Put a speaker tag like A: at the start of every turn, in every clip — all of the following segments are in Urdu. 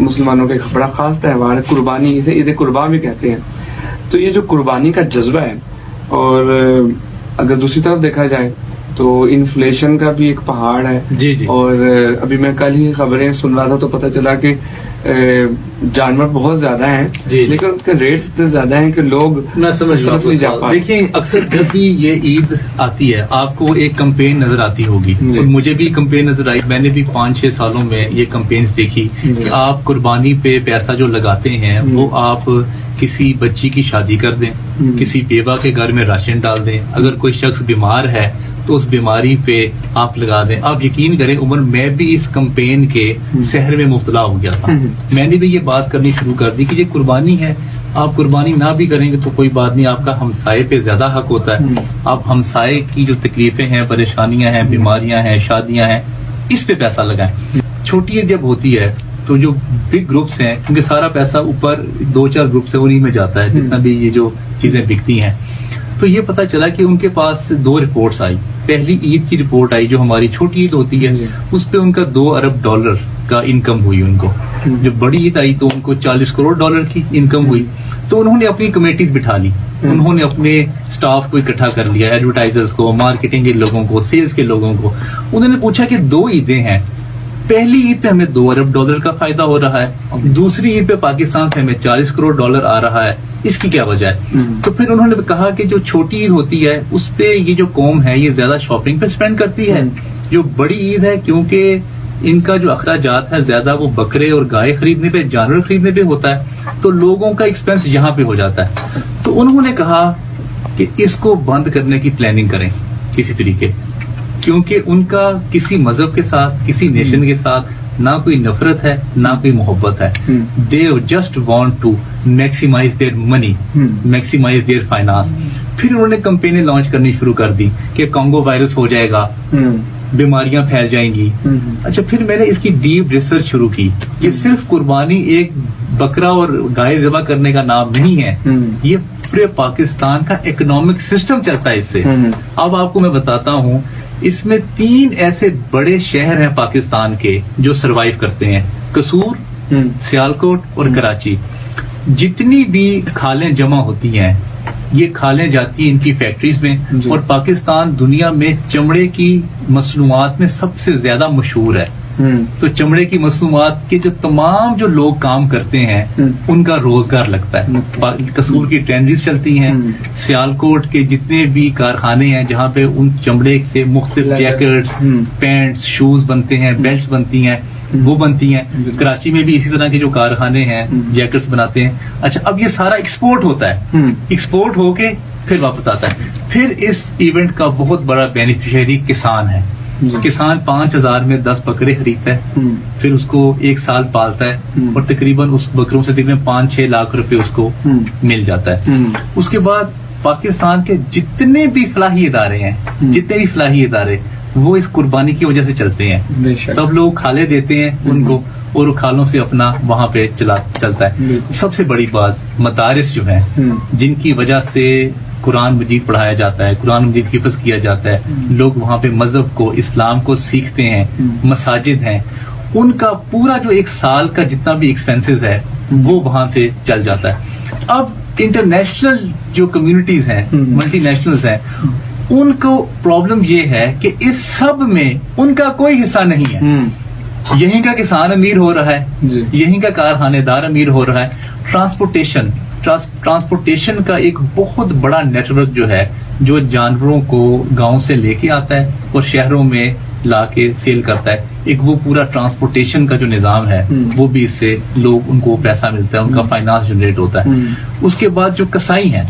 A: مسلمانوں کا ایک بڑا خاص تہوار ہے قربانی، اسے عید قربان بھی کہتے ہیں. تو یہ جو قربانی کا جذبہ ہے، اور اگر دوسری طرف دیکھا جائے تو انفلیشن کا بھی ایک پہاڑ ہے.
B: جی جی.
A: اور ابھی میں کل ہی خبریں سن رہا تھا تو پتہ چلا کہ جانور بہت زیادہ ہیں، لیکن ان کے ریٹس اتنے زیادہ ہیں کہ لوگ
B: میں سمجھ رہا ہوں. دیکھیں اکثر جب بھی یہ عید آتی ہے آپ کو ایک کمپین نظر آتی ہوگی، اور مجھے بھی کمپین نظر آئی. میں نے بھی 5-6 سالوں میں یہ کمپینز دیکھی کہ آپ قربانی پہ پیسہ جو لگاتے ہیں وہ آپ کسی بچی کی شادی کر دیں، کسی بیوہ کے گھر میں راشن ڈال دیں، اگر کوئی شخص بیمار ہے تو اس بیماری پہ آپ لگا دیں. آپ یقین کریں عمر میں بھی اس کمپین کے سحر میں مبتلا ہو گیا تھا. میں نے بھی یہ بات کرنی شروع کر دی کہ یہ قربانی ہے، آپ قربانی نہ بھی کریں گے تو کوئی بات نہیں، آپ کا ہمسائے پہ زیادہ حق ہوتا ہے. آپ ہمسائے کی جو تکلیفیں ہیں، پریشانیاں ہیں، بیماریاں ہیں، شادیاں ہیں، اس پہ پیسہ لگائیں. چھوٹی عید جب ہوتی ہے تو جو بگ گروپس ہیں کیونکہ سارا پیسہ اوپر 2-4 گروپ سے انہیں میں جاتا ہے جتنا بھی یہ جو چیزیں بکتی ہیں. تو یہ پتا چلا کہ ان کے پاس 2 رپورٹس آئی. پہلی عید کی رپورٹ آئی جو ہماری چھوٹی عید ہوتی ہے، اس پہ ان کا $2 ارب کا انکم ہوئی ان کو. جب بڑی عید آئی تو ان کو $40 کروڑ کی انکم ہوئی. تو انہوں نے اپنی کمیٹیز بٹھا لی، انہوں نے اپنے سٹاف کو اکٹھا کر لیا، ایڈورٹائزرز کو، مارکیٹنگ کے لوگوں کو، سیلز کے لوگوں کو. انہوں نے پوچھا کہ 2 عیدیں ہیں، پہلی عید پہ ہمیں $2 ارب کا فائدہ ہو رہا ہے، دوسری عید پہ پاکستان سے ہمیں $40 کروڑ آ رہا ہے، اس کی کیا وجہ ہے؟ تو پھر انہوں نے کہا کہ جو چھوٹی عید ہوتی ہے اس پہ یہ جو قوم ہے یہ زیادہ شاپنگ پہ سپینڈ کرتی ہے. جو بڑی عید ہے کیونکہ ان کا جو اخراجات ہے زیادہ وہ بکرے اور گائے خریدنے پہ، جانور خریدنے پہ ہوتا ہے، تو لوگوں کا ایکسپینس یہاں پہ ہو جاتا ہے. تو انہوں نے کہا کہ اس کو بند کرنے کی پلاننگ کریں کسی طریقے، کیونکہ ان کا کسی مذہب کے ساتھ، کسی نیشن کے ساتھ نہ کوئی نفرت ہے نہ کوئی محبت ہے. They just want to maximize their money, maximize their finance. پھر انہوں نے کمپینیں لانچ کرنی شروع کر دی کہ کانگو وائرس ہو جائے گا، بیماریاں پھیل جائیں گی. اچھا پھر میں نے اس کی ڈیپ ریسرچ شروع کی. یہ صرف قربانی ایک بکرا اور گائے ذبح کرنے کا نام نہیں ہے، یہ پورے پاکستان کا اکنامک سسٹم چلتا ہے اس سے. اب آپ کو میں بتاتا ہوں، اس میں 3 ایسے بڑے شہر ہیں پاکستان کے جو سروائیو کرتے ہیں، قصور، سیالکوٹ اور کراچی. جتنی بھی کھالیں جمع ہوتی ہیں یہ کھالیں جاتی ہیں ان کی فیکٹریز میں، اور پاکستان دنیا میں چمڑے کی مصنوعات میں سب سے زیادہ مشہور ہے. تو چمڑے کی مصنوعات کے جو تمام جو لوگ کام کرتے ہیں ان کا روزگار لگتا ہے. قصور کی ٹرینڈریز چلتی ہیں، سیالکوٹ کے جتنے بھی کارخانے ہیں جہاں پہ ان چمڑے سے مختلف جیکٹس، پینٹس، شوز بنتے ہیں، بیلٹس بنتی ہیں، وہ بنتی ہیں. کراچی میں بھی اسی طرح کے جو کارخانے ہیں جیکٹس بناتے ہیں. اچھا اب یہ سارا ایکسپورٹ ہوتا ہے، ایکسپورٹ ہو کے پھر واپس آتا ہے. پھر اس ایونٹ کا بہت بڑا بینیفیشری کسان ہے. کسان 5000 میں 10 بکرے خریدتا ہے، پھر اس کو 1 سال پالتا ہے، اور تقریباً اس بکروں سے تقریباً 5-6 لاکھ روپے اس کو مل جاتا ہے. اس کے بعد پاکستان کے جتنے بھی فلاحی ادارے ہیں، جتنے بھی فلاحی ادارے وہ اس قربانی کی وجہ سے چلتے ہیں. سب لوگ کھالے دیتے ہیں ان کو اور کھالوں سے اپنا وہاں پہ چلتا ہے. سب سے بڑی بات مدارس جو ہیں جن کی وجہ سے قرآن مجید پڑھایا جاتا ہے، قرآن مجید حفظ کیا جاتا ہے، لوگ وہاں پہ مذہب کو، اسلام کو سیکھتے ہیں، مساجد ہیں، ان کا پورا جو 1 سال کا جتنا بھی ایکسپینسز ہے وہ وہاں سے چل جاتا ہے. اب انٹرنیشنل جو کمیونٹیز ہیں، ملٹی نیشنلز ہیں، ان کو پرابلم یہ ہے کہ اس سب میں ان کا کوئی حصہ نہیں ہے. یہیں کا کسان امیر ہو رہا ہے، یہیں کا کارخانے دار امیر ہو رہا ہے. ٹرانسپورٹیشن کا ایک بہت بڑا نیٹ ورک جو ہے جو جانوروں کو گاؤں سے لے کے آتا ہے اور شہروں میں لا کے سیل کرتا ہے، ایک وہ پورا ٹرانسپورٹیشن کا جو نظام ہے وہ بھی اس سے لوگ ان کو پیسہ ملتا ہے، ان کا فائنانس جنریٹ ہوتا ہے. اس کے بعد جو کسائی ہیں،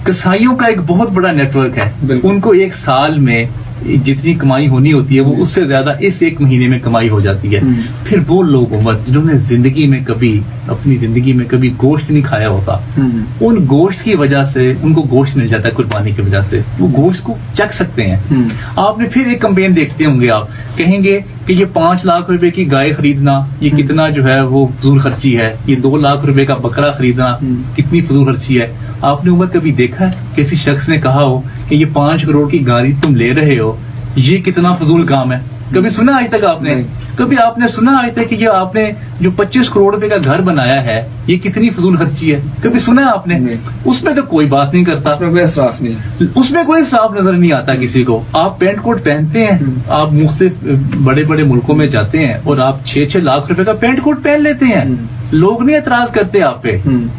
B: کسائیوں کا ایک بہت بڑا نیٹ ورک ہے. ان کو 1 سال میں جتنی کمائی ہونی ہوتی ہے وہ اس سے زیادہ اس 1 مہینے میں کمائی ہو جاتی ہے. پھر وہ لوگ جنہوں نے زندگی میں کبھی اپنی زندگی میں کبھی گوشت نہیں کھایا ہوتا، ان گوشت کی وجہ سے ان کو گوشت مل جاتا ہے قربانی کی وجہ سے، وہ گوشت کو چکھ سکتے ہیں. آپ نے پھر ایک کمپین دیکھتے ہوں گے، آپ کہیں گے کہ یہ 5 لاکھ روپے کی گائے خریدنا یہ کتنا جو ہے وہ فضول خرچی ہے، یہ 2 لاکھ روپے کا بکرا خریدنا کتنی فضول خرچی ہے. آپ نے عمر کبھی دیکھا ہے کسی شخص نے کہا ہو کہ یہ 5 کروڑ کی گاڑی تم لے رہے ہو، یہ کتنا فضول کام ہے. کبھی سنا آج تک آپ نے؟ کبھی آپ نے سنا آج تک کہ یہ آپ نے جو 25 کروڑ روپے کا گھر بنایا ہے یہ کتنی فضول خرچی ہے؟ کبھی سنا ہے آپ نے؟ اس میں تو کوئی بات نہیں کرتا,
A: اس میں کوئی اسراف نہیں,
B: اس میں کوئی صاف نظر نہیں آتا کسی کو. آپ پینٹ کوٹ پہنتے ہیں, آپ مختلف بڑے بڑے ملکوں میں جاتے ہیں اور آپ 6-6 لاکھ روپے کا پینٹ کوٹ پہن لیتے ہیں, لوگ نہیں اعتراض کرتے آپ پہ.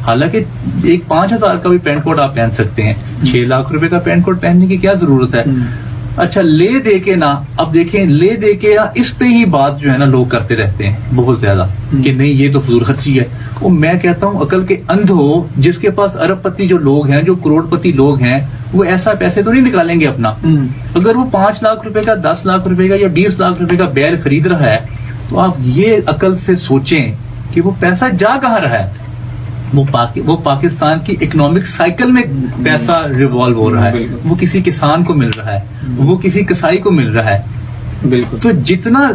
B: حالانکہ ایک 5,000 کا بھی پینٹ کوٹ آپ پہن سکتے ہیں, 6 لاکھ روپے کا پینٹ کوٹ پہننے کی کیا ضرورت ہے؟ اچھا لے دے کے نا, اب دیکھیں لے دے کے نا اس پہ ہی بات جو ہے نا لوگ کرتے رہتے ہیں بہت زیادہ کہ نہیں یہ تو فضول خرچی ہے. اور میں کہتا ہوں عقل کے اندھ ہو, جس کے پاس ارب پتی جو لوگ ہیں, جو کروڑ پتی لوگ ہیں, وہ ایسا پیسے تو نہیں نکالیں گے اپنا. اگر وہ 5 لاکھ روپے کا, 10 لاکھ روپے کا یا 20 لاکھ روپے کا بیل خرید رہا ہے تو آپ یہ عقل سے سوچیں کہ وہ پیسہ جا کہاں رہا ہے. وہ پاکستان کی اکنامک سائیکل میں پیسہ ریوالو ہو رہا ہے, وہ کسی کسان کو مل رہا ہے, وہ کسی کسائی کو مل رہا ہے.
A: بالکل.
B: تو جتنا